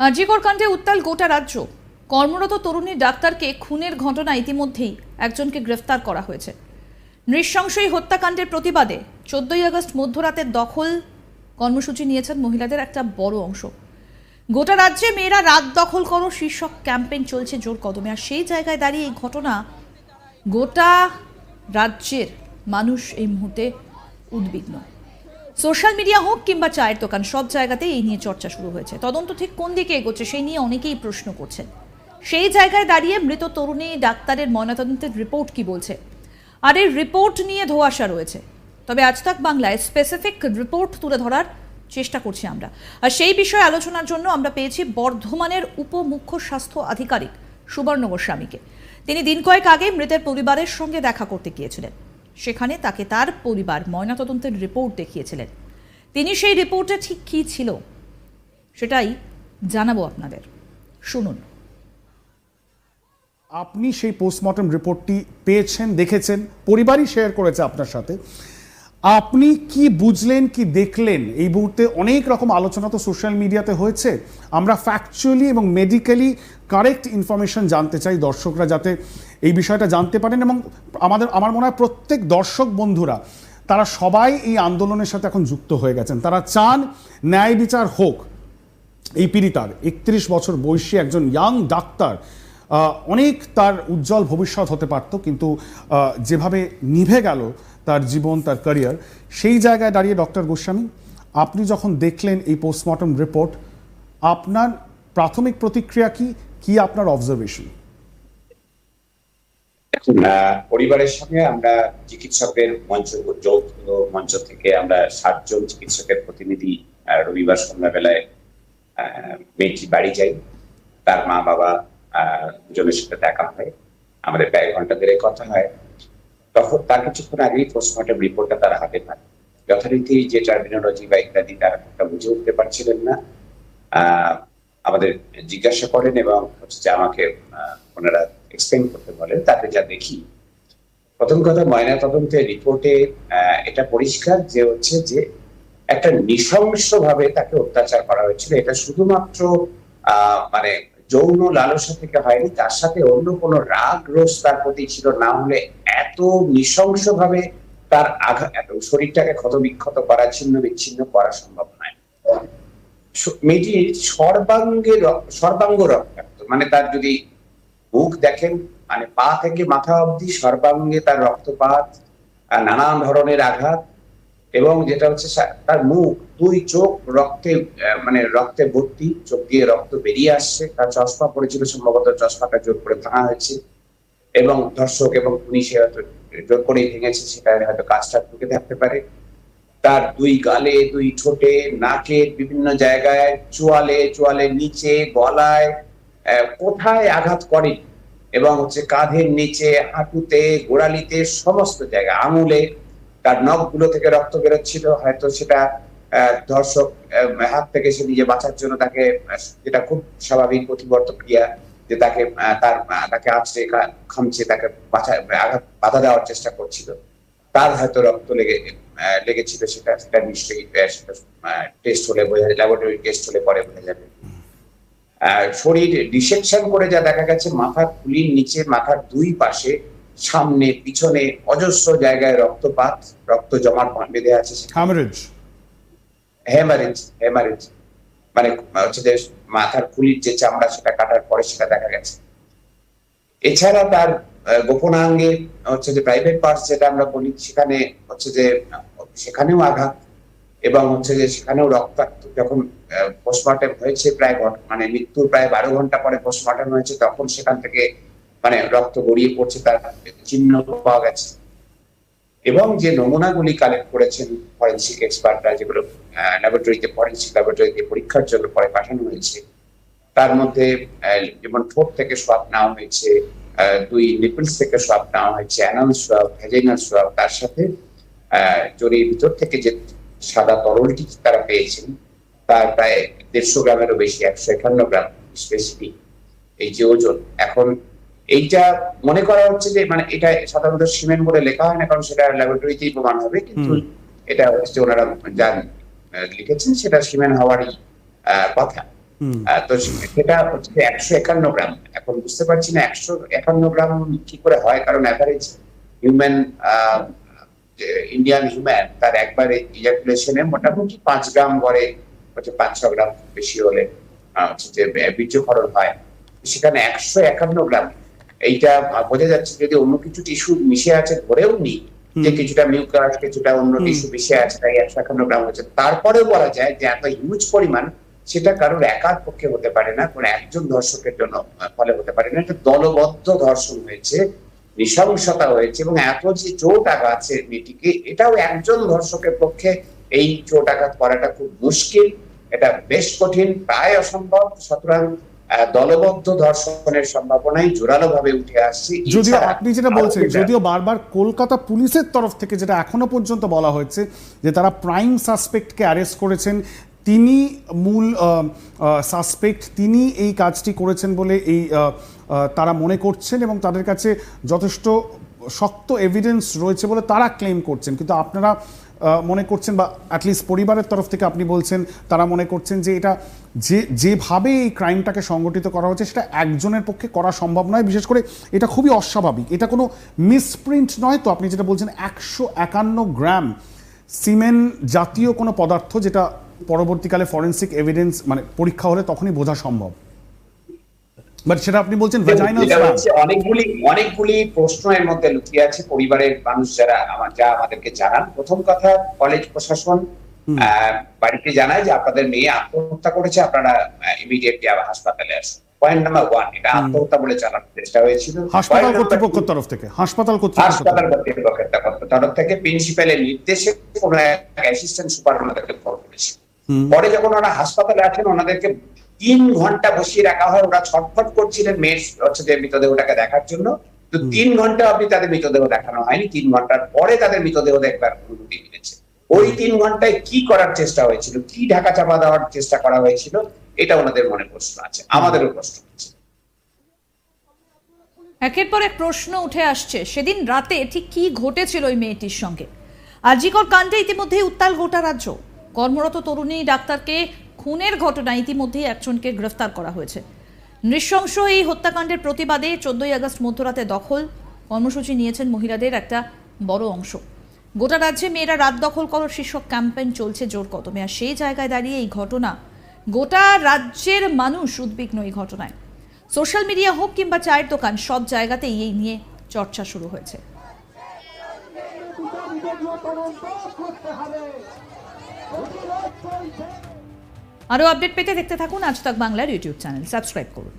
জিকর কাণ্ডে উত্তাল গোটা রাজ্য। কর্মরত তরুণী ডাক্তারকে খুনের ঘটনা ইতিমধ্যেই একজনকে গ্রেফতার করা হয়েছে। নৃশংসই হত্যাকাণ্ডের প্রতিবাদে 14ই আগস্ট মধ্যরাতের দখল কর্মসূচি নিয়েছেন মহিলাদের একটা বড় অংশ। গোটা রাজ্যে মেয়েরা রাত দখল করো শীর্ষক ক্যাম্পেইন চলছে জোর কদমে। আর সেই জায়গায় দাঁড়িয়ে এই ঘটনা, গোটা রাজ্যের মানুষ এই মুহূর্তে উদ্বিগ্ন। সোশ্যাল মিডিয়া হোক কিংবা চায়ের দোকান, সব জায়গাতেই এই নিয়ে চর্চা শুরু হয়েছে। তদন্ত ঠিক কোন দিকে এগোচ্ছে সেই নিয়ে অনেকেই প্রশ্ন করছেন। সেই জায়গায় দাঁড়িয়ে মৃত তরুণী ডাক্তারের ময়নাতদন্তের রিপোর্ট কি বলছে, আর এই রিপোর্ট নিয়ে ধোঁয়াশা রয়েছে। তবে আজ তাক বাংলায় স্পেসিফিক রিপোর্ট তুলে ধরার চেষ্টা করছি আমরা। আর সেই বিষয়ে আলোচনার জন্য আমরা পেয়েছি বর্ধমানের উপমুখ্য স্বাস্থ্য আধিকারিক সুবর্ণ গোস্বামীকে। তিনি দিন কয়েক আগে মৃতের পরিবারের সঙ্গে দেখা করতে গিয়েছিলেন। সেখানে তাকে তার পরিবার ময়নাতদন্তের রিপোর্ট দেখিয়েছিলেন। তিনি সেই রিপোর্টে ঠিক কী ছিল সেটাই জানাবো আপনাদের, শুনুন। আপনি সেই পোস্টমর্টম রিপোর্টটি পেয়েছেন, দেখেছেন, পরিবারই শেয়ার করেছে আপনার সাথে। আপনি কি বুঝলেন, কি দেখলেন? এই মুহূর্তে অনেক রকম আলোচনা তো সোশ্যাল মিডিয়াতে হয়েছে। আমরা ফ্যাকচুয়ালি এবং মেডিকেলি কারেক্ট ইনফরমেশন জানতে চাই, দর্শকরা যাতে এই বিষয়টা জানতে পারেন। এবং আমার মনে হয় প্রত্যেক দর্শক বন্ধুরা তারা সবাই এই আন্দোলনের সাথে এখন যুক্ত হয়ে গেছেন। তারা চান ন্যায় বিচার হোক। এই পীড়িতার 31 বছর বয়সী একজন ইয়াং ডাক্তার, অনেক তার উজ্জ্বল ভবিষ্যৎ হতে পারত, কিন্তু যেভাবে নিভে গেল তার জীবন, তার ক্যারিয়ার, সেই জায়গায় দাঁড়িয়ে ডক্টর গোস্বামী, আপনি যখন দেখলেন এই পোস্টমর্টম রিপোর্ট, আপনার প্রাথমিক প্রতিক্রিয়া কি আপনার অবজারভেশন? পরিবারের সঙ্গে আমরা চিকিৎসকের যৌথ মঞ্চ থেকে আমরা 7 জন চিকিৎসকের প্রতিনিধি রবিবার সন্ধ্যাবেলায় মেয়েটি বাড়ি যাই। তার মা বাবা দুজনের সাথে দেখা হয়, আমাদের প্রায় ঘন্টা ধরে কথা হয়। তখন তার কিছুক্ষণ আগেই পোস্টমর্টম রিপোর্টটা তারা হাতে পায়। যথারীতি যে টার্মিনোলজি বা ইত্যাদি তারা বুঝে উঠতে পারছিলেন না। আমাদের জিজ্ঞাসা করেন এবং হচ্ছে যে আমাকে ওনারা এক্সপ্লেন করতে বলেন। তাতে যা দেখি, প্রথম কথা, ময়না তদন্তের রিপোর্টে এটা পরিষ্কার যে হচ্ছে যে একটা নৃশংস ভাবে তাকে অত্যাচার করা হয়েছিল। এটা শুধুমাত্র মানে যৌন লালসা থেকে হয়নি, তার সাথে অন্য কোনো রাগ রোষ তার প্রতি ছিল, না হলে এত নৃশংস ভাবে তার আঘাত, শরীরটাকে ক্ষতবিক্ষত করা, ছিন্ন বিচ্ছিন্ন করা সম্ভব নয়। মেয়েটির সর্বাঙ্গ রক্তাক্ত, মানে তার যদি মুখ দেখেন, মানে পা থেকে মাথা অবধি সর্বাঙ্গে তার রক্তপাত, নানান ধরনের আঘাত, এবং যেটা হচ্ছে তার মুখ, 2 চোখ রক্তে ভর্তি, চোখ দিয়ে রক্ত বেরিয়ে আসছে। তার চশমা পড়েছিল, সম্ভবত চশমাটা জোর করে ভাঙা হয়েছে, এবং ধর্ষক এবং পুলিশে হয়তো জোর করেই ভেঙেছে, সেটা হয়তো কাজটা ঢুকে থাকতে পারে। তার 2 গালে, 2 ঠোঁটে, নাকের বিভিন্ন জায়গায়, চোয়ালের নিচে, গলায়, কোথায় আঘাত করে, এবং হচ্ছে কাঁধের নিচে, হাঁটুতে, গোড়ালিতে, সমস্ত জায়গায়, আঙুলে, তার নখগুলো থেকে রক্ত বেরোচ্ছিল। হয়তো সেটা ধর্ষক হাত থেকে সে নিজে বাঁচার জন্য তাকে, যেটা খুব স্বাভাবিক প্রতিবর্ত ক্রিয়া, যে তাকে আঁচড়ে খামছে, তাকে বাধা দেওয়ার চেষ্টা করছিল, তার হয়তো রক্ত লেগেছিল। সেটা নিশ্চয়ই টেস্ট হলে বোঝা যাবে, ল্যাবরেটরি টেস্ট হলে পরে বোঝা যাবে। শরীর ডিসেকশন করে যা দেখা গেছে, মাথার খুলির নিচে, মাথার 2 পাশে, সামনে, পিছনে অজস্র জায়গায় রক্তপাত, রক্ত জমাট বেঁধে আছে। হেমারেজ মানে হচ্ছে যে মাথার খুলির যে চামড়া, সেটা কাটার পরে সেটা দেখা গেছে। এছাড়া তার গোপনাঙ্গে হচ্ছে যে প্রাইভেট পার্টস যেটা আমরা বলি, সেখানে হচ্ছে যে সেখানেও আঘাত, এবং হচ্ছে যে সেখানেও রক্তাক্ত। যখন পোস্টমর্টম হয়েছে, মানে মৃত্যুর প্রায় 12 ঘন্টা পরে পোস্টমর্টম হয়েছে, তখন সেখান থেকে মানে রক্ত গড়িয়ে পড়ছে, তার চিহ্ন পাওয়া গেছে। এবং যে নমুনাগুলি কালেক্ট করেছেন ফরেনসিক এক্সপার্টরা, যেগুলো ফরেনসিক ল্যাবরেটরিতে পরীক্ষার জন্য পরে পাঠানো হয়েছে, তার মধ্যে যেমন ঠোঁট থেকে সোয়াব নেওয়া হয়েছে, 2 নিপলস থেকে সোয়াব নেওয়া হয়েছে, অ্যানাল সোয়াব, ভ্যাজিনাল সোয়াব, তার সাথে জরির ভিতর থেকে যে সাদা তরলটি তারা পেয়েছেন, তার প্রায় 150 গ্রামেরও বেশি, 151 গ্রাম স্পেসিফিক এই যে ওজন। এখন এইটা মনে করা হচ্ছে যে, মানে এটা সাধারণত সিমেন্ট বলে লেখা হয় না, কারণ সেটা ল্যাবরেটরিতেই প্রমাণ হবে, কিন্তু এটা হচ্ছে ওনারা যা লিখেছেন সেটা সিমেন্ট হওয়ারই কথা। তো সেটা হচ্ছে 151 গ্রাম। এখন বুঝতে পারছি না 151 গ্রাম কি করে হয়, কারণ অ্যাভারেজ হিউম্যান ইন্ডিয়ান হিউম্যান তার একবারে ইজাকুলেশনে মোটামুটি 5 গ্রাম গড়ে, হচ্ছে 5-6 গ্রাম বেশি হলে হচ্ছে যে বীর্যক্ষরণ হয়। সেখানে 151 গ্রাম, এইটা বোঝা যাচ্ছে যদি অন্য কিছু টিস্যু মিশে আছে ধরেও নি যে কিছুটা মিউকাস কিছুটা অন্য টিস্যু মিশে আছে, তাই 151 গ্রাম হচ্ছে। তারপরেও বলা যায় যে এত হিউজ পরিমাণ সেটা কারোর একার পক্ষে হতে পারে না, কোন একজন ধর্ষকের জন্য ফলে হতে পারে না। এটা দলবদ্ধ ধর্ষণ হয়েছে, নৃশংসতা হয়েছে, এবং এত যে চোট আঘাত মেয়েটিকে, এটাও একজন ধর্ষকের পক্ষে এই চোট আঘাত করাটা খুব মুশকিল, এটা বেশ কঠিন, প্রায় অসম্ভব। সুতরাং দলবদ্ধ ধর্ষণের সম্ভাবনাই জোরালো ভাবে উঠে আসছে। যদিও আপনি যেটা বলছেন, যদিও বারবার কলকাতা পুলিশের তরফ থেকে যেটা এখনো পর্যন্ত বলা হয়েছে যে তারা প্রাইম সাসপেক্টকে অ্যারেস্ট করেছেন, তিনি মূল সাসপেক্ট, তিনি এই কাজটি করেছেন বলে এই তারা মনে করছেন, এবং তাদের কাছে যথেষ্ট শক্ত এভিডেন্স রয়েছে বলে তারা ক্লেম করছেন। কিন্তু আপনারা মনে করছেন, বা অ্যাটলিস্ট পরিবারের তরফ থেকে আপনি বলছেন, তারা মনে করছেন যে এটা যেভাবে এই ক্রাইমটাকে সংগঠিত করা হচ্ছে সেটা একজনের পক্ষে করা সম্ভব নয়, বিশেষ করে এটা খুবই অস্বাভাবিক, এটা কোনো মিসপ্রিন্ট নয়। তো আপনি যেটা বলছেন 151 গ্রাম সিমেন জাতীয় কোনো পদার্থ, যেটা পরবর্তীকালে ফরেন্সিক এভিডেন্স মানে পরীক্ষা হলে তখনই বোঝা সম্ভব, বাট সেটা আপনি বলছেন ভ্যাজাইনাল স্ল্যাব। অনেকগুলি প্রশ্ন এর মধ্যে লুকিয়ে আছে। পরিবারের মানুষ যা আমাদেরকে জানান, প্রথম কথা কলেজ প্রশাসন বাড়িতে জানায় যে আপনাদের মেয়ে আত্মহত্যা করেছে, আপনারা ইমিডিয়েটলি হাসপাতালে আসুন। পয়েন্ট নাম্বার 1, এটা আত্মহত্যা বলে চালানোর চেষ্টা হয়েছিল হাসপাতাল কর্তৃপক্ষের তরফ থেকে, হাসপাতাল কর্তৃপক্ষের তরফ থেকে প্রিন্সিপালের নির্দেশে কোন এক অ্যাসিস্ট্যান্ট সুপার ওনাদেরকে ফোন করেছিল। পরে যখন ওরা হাসপাতালে আসেন, ওনাদেরকে 3 ঘন্টা বসিয়ে রাখা হয়। ওরা ছটফট করছিলেন মেয়ের হচ্ছে যে মৃতদেহটাকে দেখার জন্য, তো 3 ঘন্টা অবধি তাদের মৃতদেহ দেখানো হয়নি। 3 ঘন্টার পরে তাদের মৃতদেহ দেখবার অনুমতি মিলেছে। ওই 3 ঘন্টায় কি করার চেষ্টা হয়েছিল, কি ঢাকা চাপা দেওয়ার চেষ্টা করা হয়েছিল, এটা ওনাদের মনে প্রশ্ন আছে, আমাদেরও প্রশ্ন আছে। একের পর এক প্রশ্ন উঠে আসছে, সেদিন রাতে ঠিক কি ঘটেছিল ওই মেয়েটির সঙ্গে। আরজিকর কাণ্ডে ইতিমধ্যেই উত্তাল গোটা রাজ্য। কর্মরত তরুণী ডাক্তারকে খুনের ঘটনায় ইতিমধ্যেই একজনকে গ্রেফতার করা হয়েছে। নৃশংস এই হত্যাকাণ্ডের প্রতিবাদে 14ই আগস্ট মধ্যরাতে দখল কর্মসূচি নিয়েছেন মহিলাদের একটা বড় অংশ। গোটা রাজ্যে মেয়েরা রাত দখল করো শীর্ষক ক্যাম্পেইন চলছে জোর কদমে। আর সেই জায়গায় দাঁড়িয়ে এই ঘটনা, গোটা রাজ্যের মানুষ উদ্বিগ্ন এই ঘটনায়। সোশ্যাল মিডিয়া হোক কিংবা চায়ের দোকান, সব জায়গাতেই এই নিয়ে চর্চা শুরু হয়েছে। আরও আপডেট পেতে দেখতে থাকুন আজ তাক বাংলার ইউটিউব চ্যানেল, সাবস্ক্রাইব করুন।